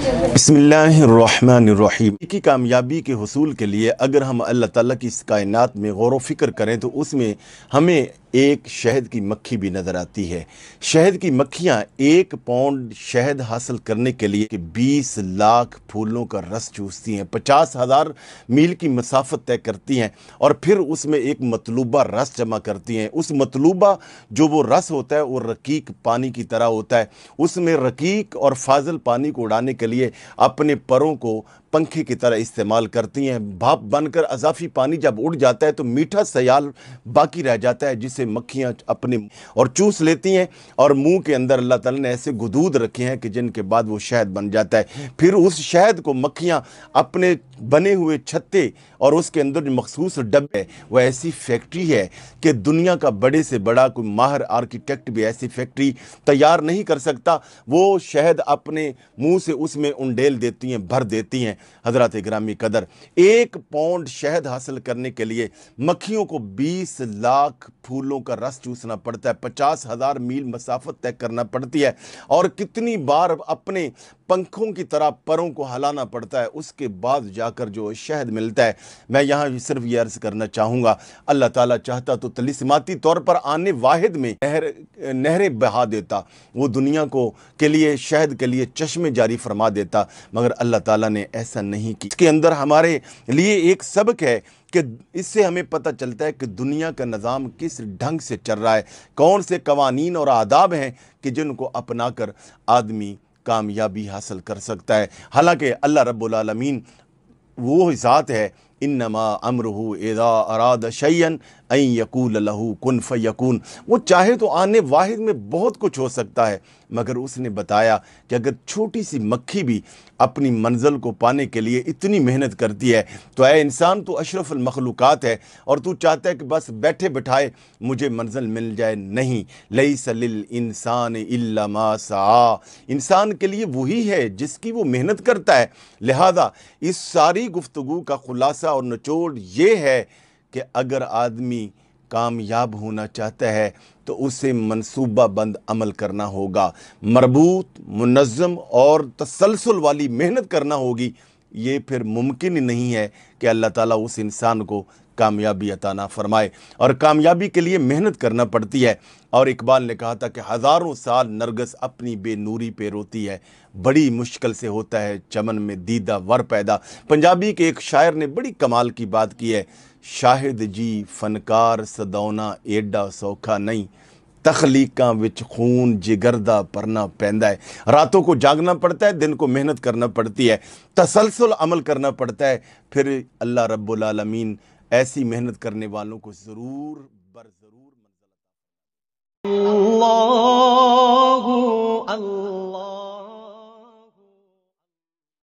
बिस्मिल्लाहिर्रहमानिर्रहीम की कामयाबी के हुसूल के लिए अगर हम अल्लाह ताला की इस कायनात में गौर व फिक्र करें तो उसमें हमें एक शहद की मक्खी भी नज़र आती है। शहद की मक्खियाँ 1 पाउंड शहद हासिल करने के लिए 20 लाख फूलों का रस चूसती हैं, 50,000 मील की मसाफत तय करती हैं और फिर उसमें एक मतलूबा रस जमा करती हैं। उस मतलूबा जो वो रस होता है वो रकीक पानी की तरह होता है। उसमें रकीक और फाजिल पानी को उड़ाने के लिए अपने परों को पंखे की तरह इस्तेमाल करती हैं। भाप बनकर अज़ाफ़ी पानी जब उड़ जाता है तो मीठा सयाल बाकी रह जाता है जिसे मक्खियाँ अपने और चूस लेती हैं और मुंह के अंदर अल्लाह ताला ने ऐसे गुदूद रखे हैं कि जिनके बाद वो शहद बन जाता है। फिर उस शहद को मक्खियाँ अपने बने हुए छत्ते और उसके अंदर जो मखसूस डब्बे है वह ऐसी फैक्ट्री है कि दुनिया का बड़े से बड़ा कोई माहिर आर्किटेक्ट भी ऐसी फैक्ट्री तैयार नहीं कर सकता। वो शहद अपने मुंह से उसमें उंडेल देती हैं, भर देती हैं। हजरत ग्रामी कदर 1 पाउंड शहद हासिल करने के लिए मक्खियों को 20 लाख फूलों का रस चूसना पड़ता है, 50,000 मील मसाफत तय करना पड़ती है और कितनी बार अपने पंखों की तरह परों को हिलाना पड़ता है, उसके बाद जाकर जो शहद मिलता है। मैं यहाँ सिर्फ ये अर्ज़ करना चाहूँगा, अल्लाह ताला चाहता तो तलिस्माती तौर पर आने वाहिद में नहरें बहा देता, वो दुनिया को के लिए शहद के लिए चश्मे जारी फरमा देता, मगर अल्लाह ताला ने ऐसा नहीं किया। इसके अंदर हमारे लिए एक सबक है कि इससे हमें पता चलता है कि दुनिया का निज़ाम किस ढंग से चल रहा है, कौन से कवानीन और आदाब हैं कि जिनको अपना कर आदमी कामयाबी हासिल कर सकता है। हालांकि अल्लाह रब्बुल आलमीन वो ज़ात है, इन्नमा अमरुहु इज़ा अरादा शैअन अन यक़ूल लहू कुन फ़यकून। वो चाहे तो आने वाहिद में बहुत कुछ हो सकता है, मगर उसने बताया कि अगर छोटी सी मक्खी भी अपनी मंजिल को पाने के लिए इतनी मेहनत करती है तो ऐ इंसान तो अशरफुल मखलूक़ात है और तू चाहता है कि बस बैठे बिठाए मुझे मंजिल मिल जाए। नहीं, लैसा लिल इंसान इल्ला मा सआ, इंसान के लिए वही है जिसकी वो मेहनत करता है। लिहाजा इस सारी गुफ्तगू का खुलासा और निचोड़ ये है कि अगर आदमी कामयाब होना चाहता है तो उसे मंसूबा बंद अमल करना होगा, मरबूत, मुनज़्ज़म और तसलसल वाली मेहनत करना होगी। ये फिर मुमकिन ही नहीं है कि अल्लाह ताला उस इंसान को कामयाबी अता ना फरमाए, और कामयाबी के लिए मेहनत करना पड़ती है। और इकबाल ने कहा था कि हज़ारों साल नरगिस अपनी बेनूरी पे रोती है, बड़ी मुश्किल से होता है चमन में दीदा वर पैदा। पंजाबी के एक शायर ने बड़ी कमाल की बात की है, शाहिद जी फनकार सदौना एडा सौखा नहीं, तखलीकां विच खून जिगरदा परना पैंदा है। रातों को जागना पड़ता है, दिन को मेहनत करना पड़ती है, तसलसल अमल करना पड़ता है, फिर अल्लाह रब्बुल आलमीन ऐसी मेहनत करने वालों को ज़रूर बर ज़रूर मंज़िल अता